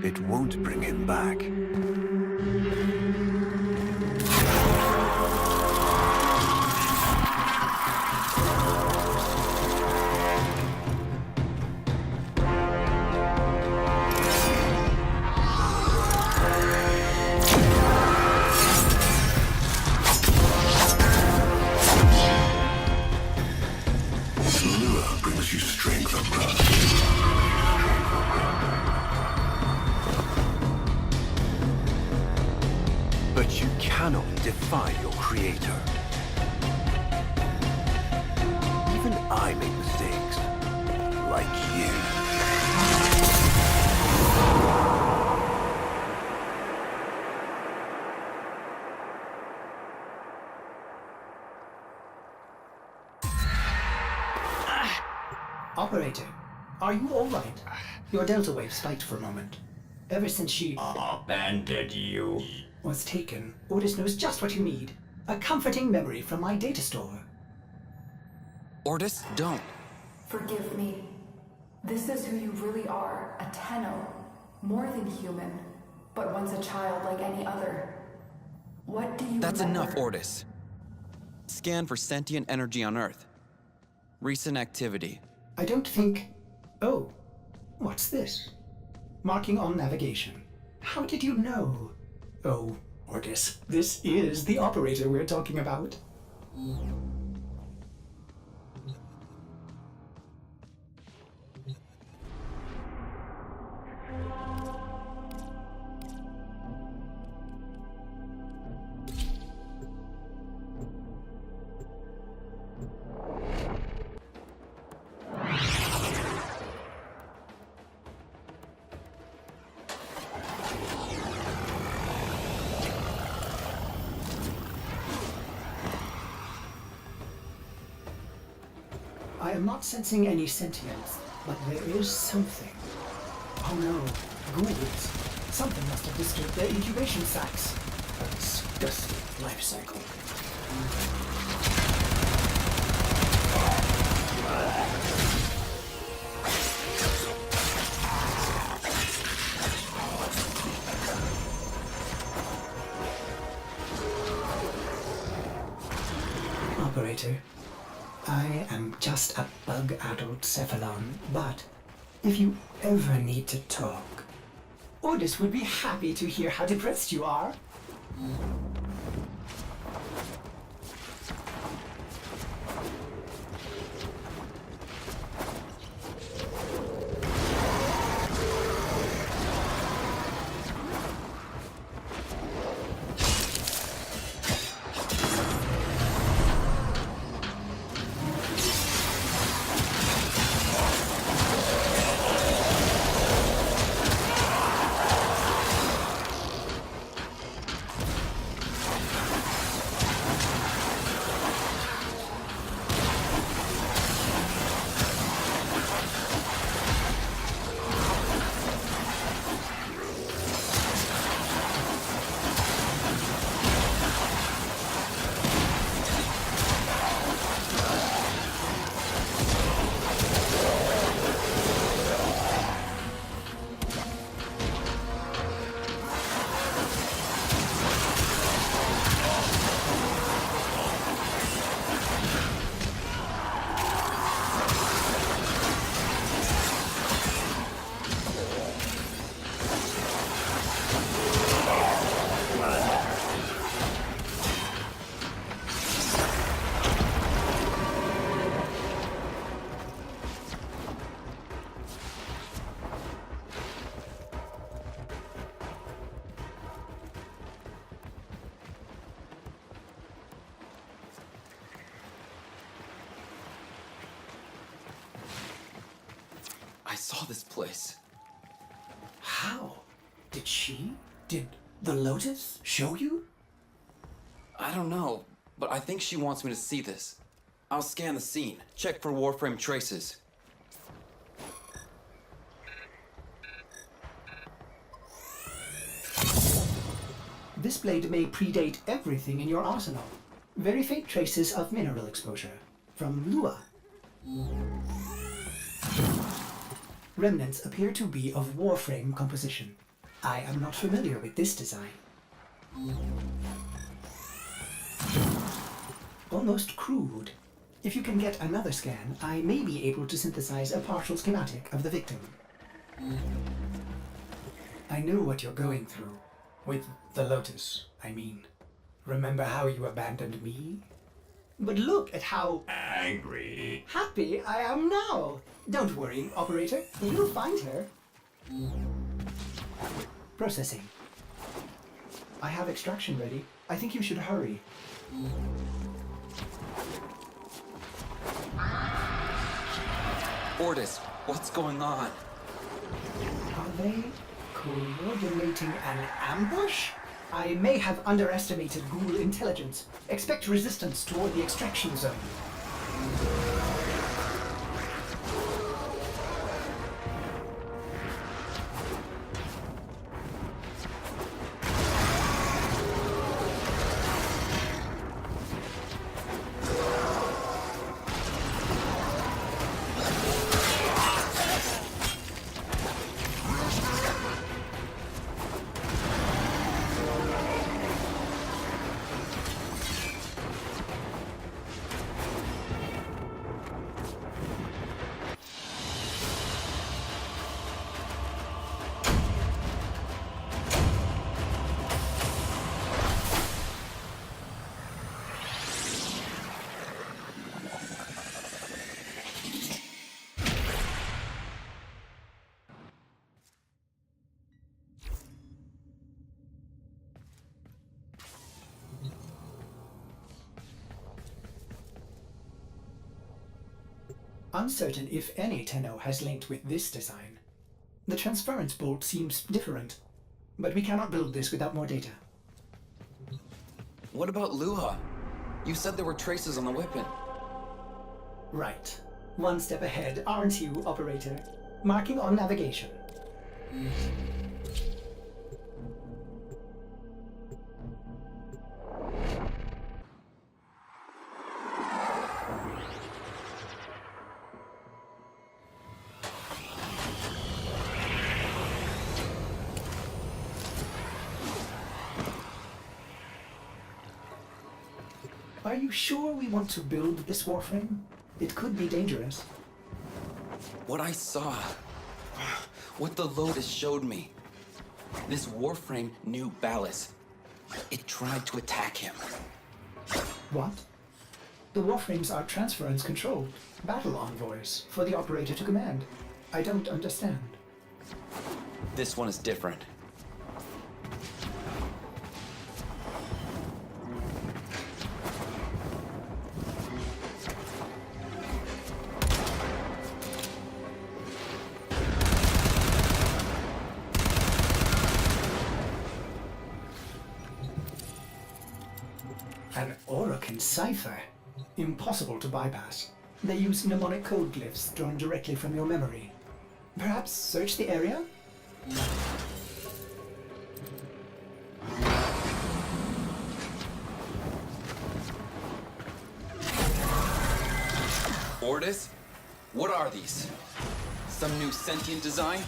It won't bring him back. Brings you strength across. But you cannot defy your creator. Even I make mistakes. Like you. Operator, are you alright? Your delta wave spiked for a moment. Ever since she abandoned you. was taken, Lotus knows just what you need. A comforting memory from my data store. Ortis, don't. Forgive me. This is who you really are, a Tenno. More than human, but once a child like any other. What do you That's remember? enough, Ortis. Scan for sentient energy on Earth. Recent activity. I don't think... Oh, what's this? Marking on navigation. How did you know? Oh, Ortis, this is the operator we're talking about. I am not sensing any sentience, but there is something. Oh no, ghouls. Something must have disturbed their incubation sacs. A disgusting life cycle. Operator. I am just a bug-addled cephalon, but if you ever need to talk, Lotus would be happy to hear how depressed you are. I saw this place. How? Did the Lotus show you? I don't know, but I think she wants me to see this. I'll scan the scene, check for Warframe traces. This blade may predate everything in your arsenal. Very faint traces of mineral exposure. From Lua. Remnants appear to be of Warframe composition. I am not familiar with this design. Almost crude. If you can get another scan, I may be able to synthesize a partial schematic of the victim. I know what you're going through. With the Lotus, I mean. Remember how you abandoned me? But look at how Angry. happy I am now. Don't worry, operator. You'll find her. Processing. I have extraction ready. I think you should hurry. Ortis, what's going on? Are they coordinating an ambush? I may have underestimated ghoul intelligence. Expect resistance toward the extraction zone. Uncertain if any Tenno has linked with this design. The transference bolt seems different, but we cannot build this without more data. What about Luha? You said there were traces on the weapon. Right. One step ahead, aren't you, operator? Marking on navigation. Are you sure we want to build this Warframe? It could be dangerous. What I saw, what the Lotus showed me. This Warframe knew Ballas. It tried to attack him. What? The Warframes are transference controlled, battle envoys for the operator to command. I don't understand. This one is different. An Orokin cipher? Impossible to bypass. They use mnemonic code glyphs drawn directly from your memory. Perhaps search the area? Ortis? What are these? Some new sentient design?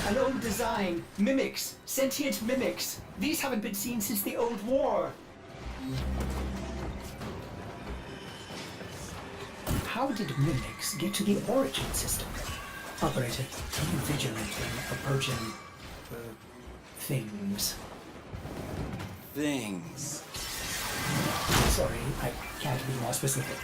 An old design. Mimics. Sentient mimics. These haven't been seen since the old war. How did mimics get to the origin system? Operator, be vigilant when approaching things. Things. Sorry, I can't be more specific.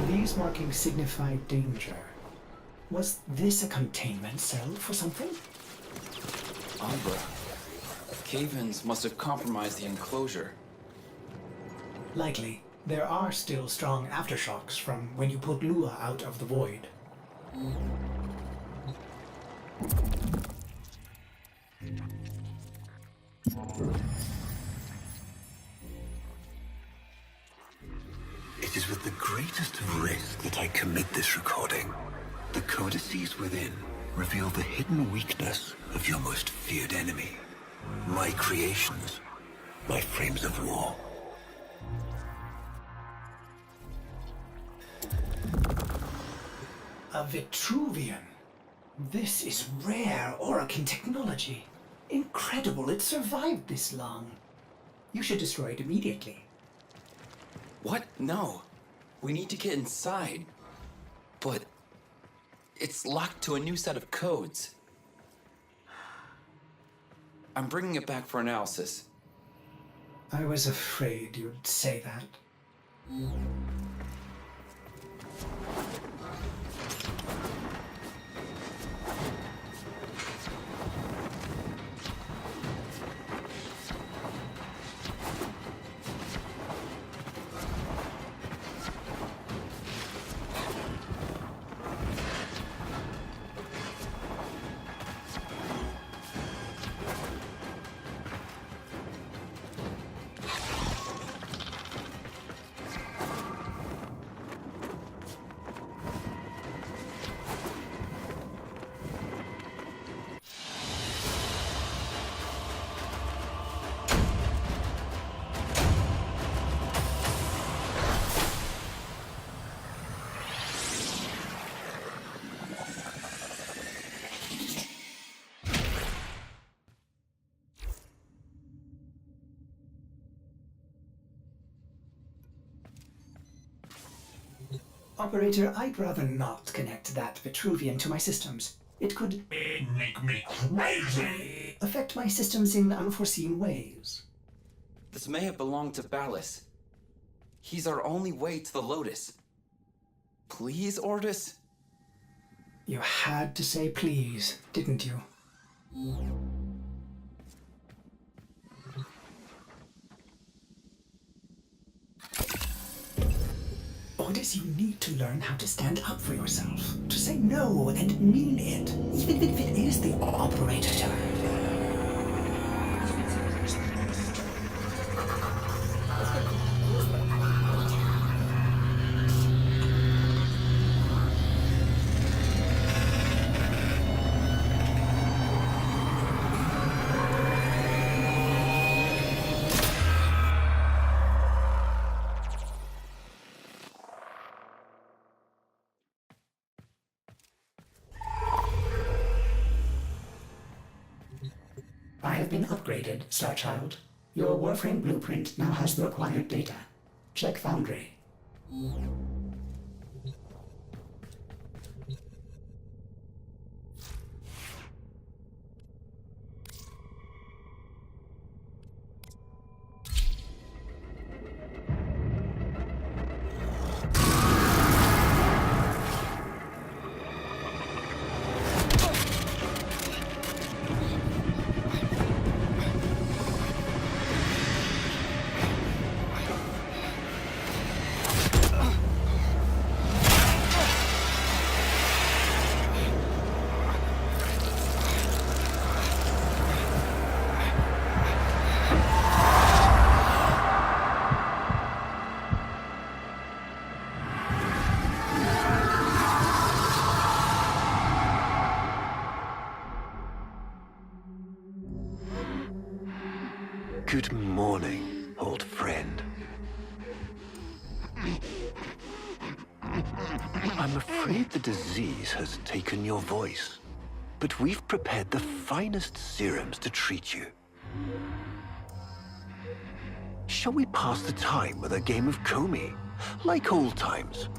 These markings signify danger. Was this a containment cell for something? Umbra. Cave-ins must have compromised the enclosure. Likely. There are still strong aftershocks from when you pulled Lua out of the void. It is with the greatest of risk that I commit this recording. The codices within reveal the hidden weakness of your most feared enemy. My creations, my frames of war. A Vitruvian. This is rare Orokin technology. Incredible it survived this long. You should destroy it immediately. What? No. We need to get inside. But it's locked to a new set of codes. I'm bringing it back for analysis. I was afraid you'd say that. Operator, I'd rather not connect that Vitruvian to my systems. It could Make me crazy! affect my systems in unforeseen ways. This may have belonged to Ballas. He's our only way to the Lotus. Please, Ortis? You had to say please, didn't you? Ortis, you need to learn how to stand up for yourself. To say no and mean it, even if it is the operator turn. I have been upgraded, Starchild. Your Warframe blueprint now has the required data. Check Foundry. Good morning, old friend. I'm afraid the disease has taken your voice, but we've prepared the finest serums to treat you. Shall we pass the time with a game of Comey, like old times?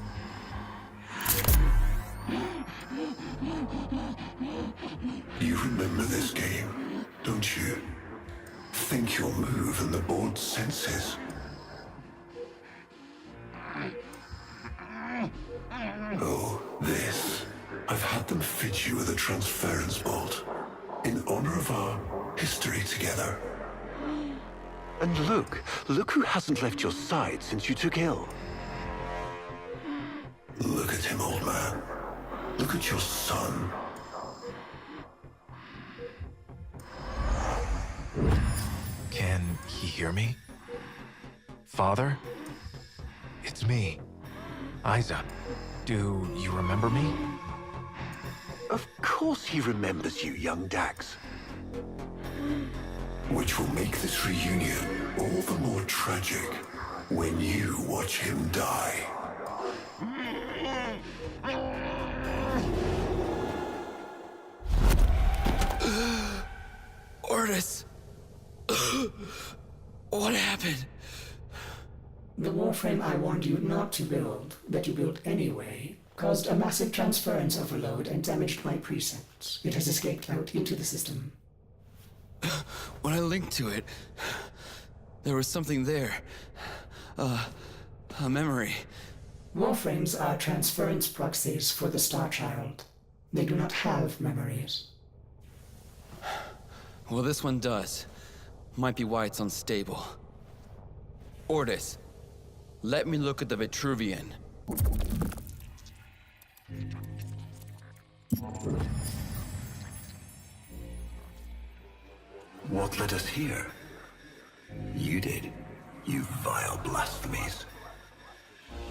You remember this game, don't you? Think you'll move and the board senses. Oh, this. I've had them fit you with a transference bolt in honor of our history together. And look who hasn't left your side since you took ill. Look at him, old man. Look at your son. he hear me? Father? It's me, Isa. Do you remember me? Of course he remembers you, young Dax. Which will make this reunion all the more tragic when you watch him die. Ortis! What happened? The Warframe I warned you not to build, that you built anyway, caused a massive transference overload and damaged my precepts. It has escaped out into the system. When I linked to it, there was something there. A memory. Warframes are transference proxies for the Star Child. They do not have memories. Well, this one does. Might be why it's unstable. Ortis, let me look at the Vitruvian. What led us here? You did, you vile blasphemies.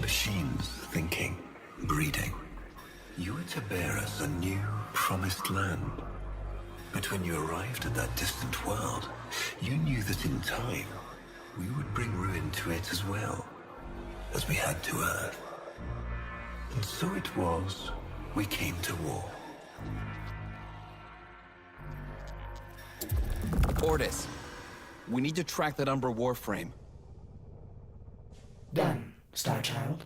Machines thinking, breeding. You were to bear us a new, promised land. But when you arrived at that distant world, you knew that in time, we would bring ruin to it as well, as we had to Earth. And so it was, we came to war. Ortis, we need to track that Umbra Warframe. Done, Star Child.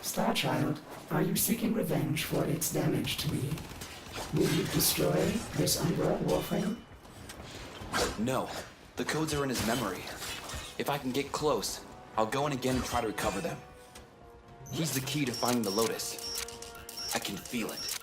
Starchild, are you seeking revenge for its damage to me? Will you destroy this Umbra Warframe? No, the codes are in his memory. If I can get close, I'll go in again and try to recover them. He's the key to finding the Lotus. I can feel it.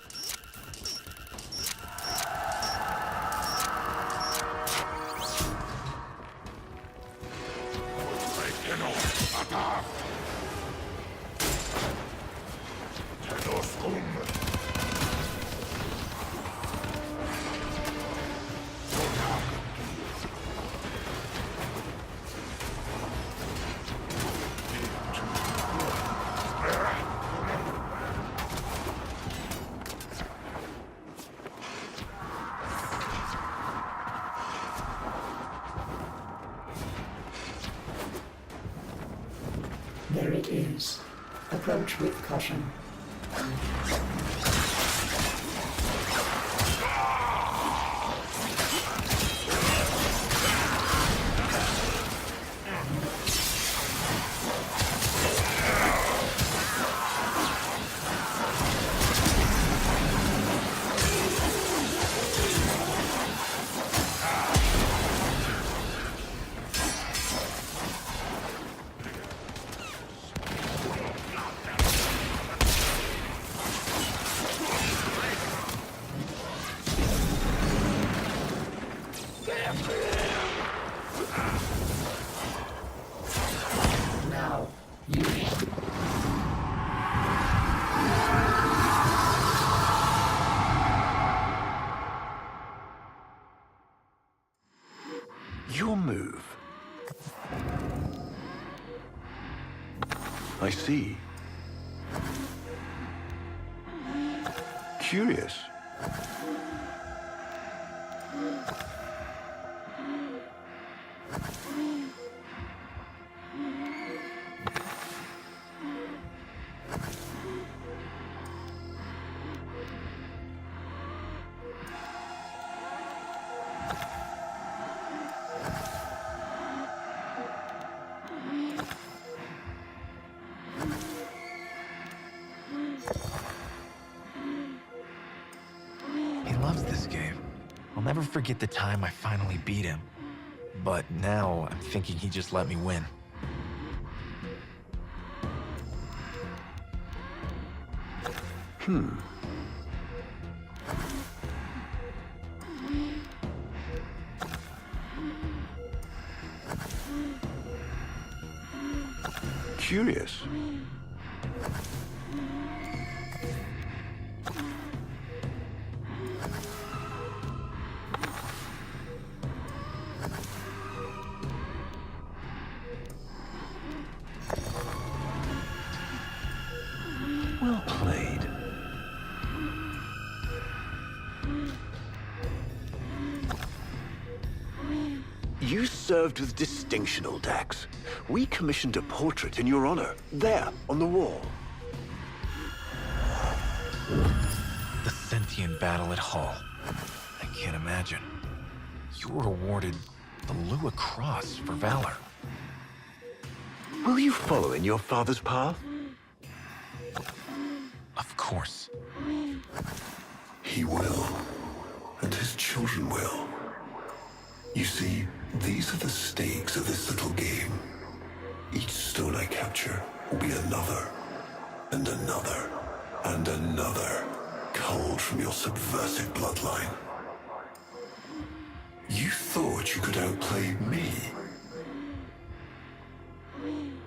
There it is. Approach with caution. Now, you. Your move. I see. Curious. I'll never forget the time I finally beat him. But now I'm thinking he just let me win. Curious. Well played. You served with distinction, old Dax. We commissioned a portrait in your honor, there, on the wall. The sentient battle at Hull. I can't imagine. You were awarded the Lua Cross for valor. Will you follow in your father's path? Of course. He will, and his children will. You see, these are the stakes of this little game. Each stone I capture will be another, and another, and another, culled from your subversive bloodline. You thought you could outplay me?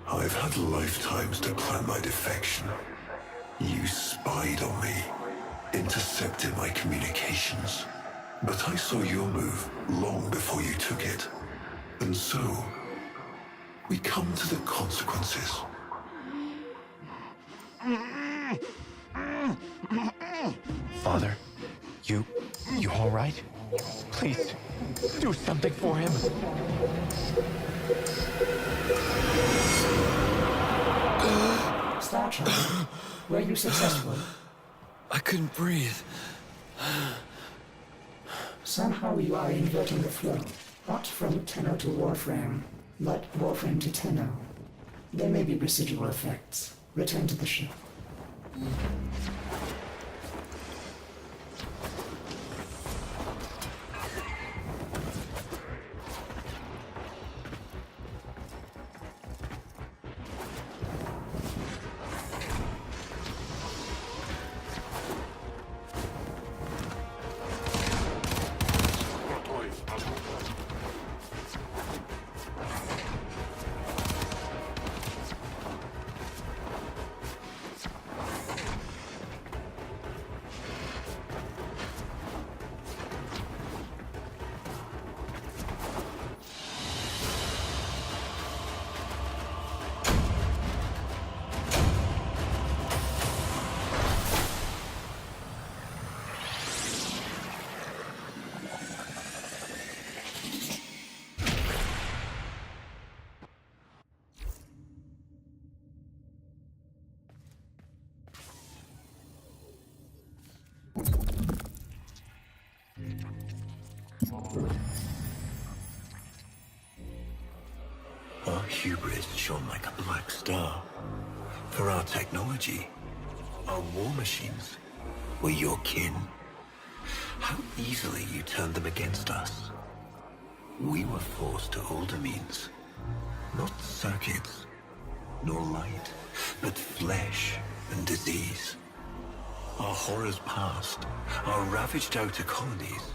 I've had lifetimes to plan my defection. You spied on me, intercepted my communications. But I saw your move long before you took it. And so, we come to the consequences. Father, you all right? Please, do something for him. Star Child, were you successful? I couldn't breathe. Somehow you are inverting the flow. Not from Tenno to Warframe, but Warframe to Tenno. There may be residual effects. Return to the ship. Our hubris shone like a black star. For our technology, our war machines were your kin. How easily you turned them against us. We were forced to older means. Not circuits, nor light, but flesh and disease. Our horrors passed. Our ravaged outer colonies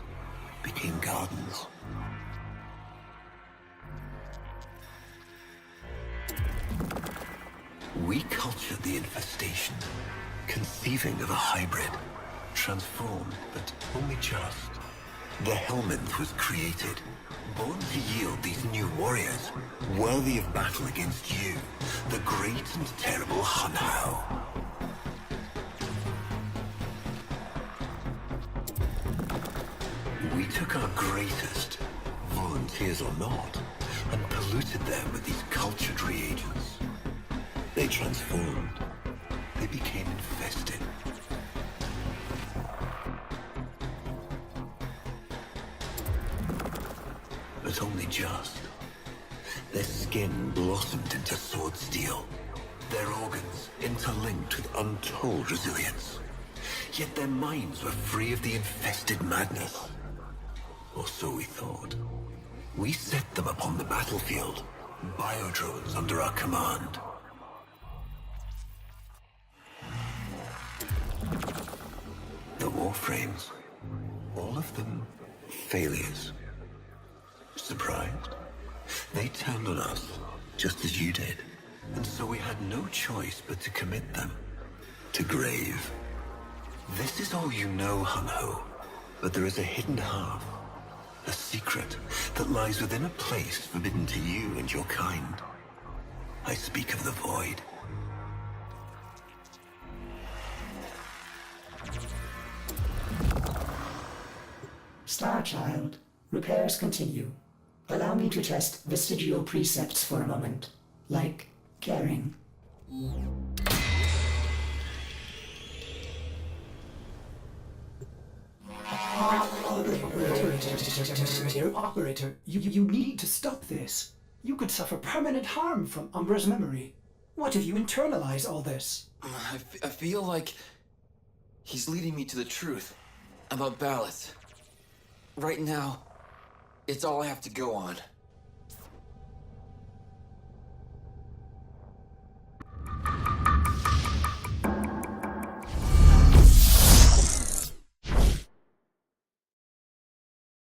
became gardens. We cultured the infestation, conceiving of a hybrid, transformed, but only just. The Helminth was created, born to yield these new warriors, worthy of battle against you, the great and terrible Hunhao. We took our greatest, volunteers or not, and polluted them with these cultured reagents. They transformed. They became infested. But only just. Their skin blossomed into sword steel. Their organs interlinked with untold resilience. Yet their minds were free of the infested madness. Or so we thought. We set them upon the battlefield, biodrones under our command. The Warframes, all of them failures. Surprised? They turned on us, just as you did. And so we had no choice but to commit them to grave. This is all you know, Hun-Ho, but there is a hidden half, a secret that lies within a place forbidden to you and your kind. I speak of the Void. Starchild, repairs continue. Allow me to test vestigial precepts for a moment, like caring. Operator, you need to stop this. You could suffer permanent harm from Umbra's memory. What if you internalize all this? I feel like he's leading me to the truth about Ballas. Right now, it's all I have to go on.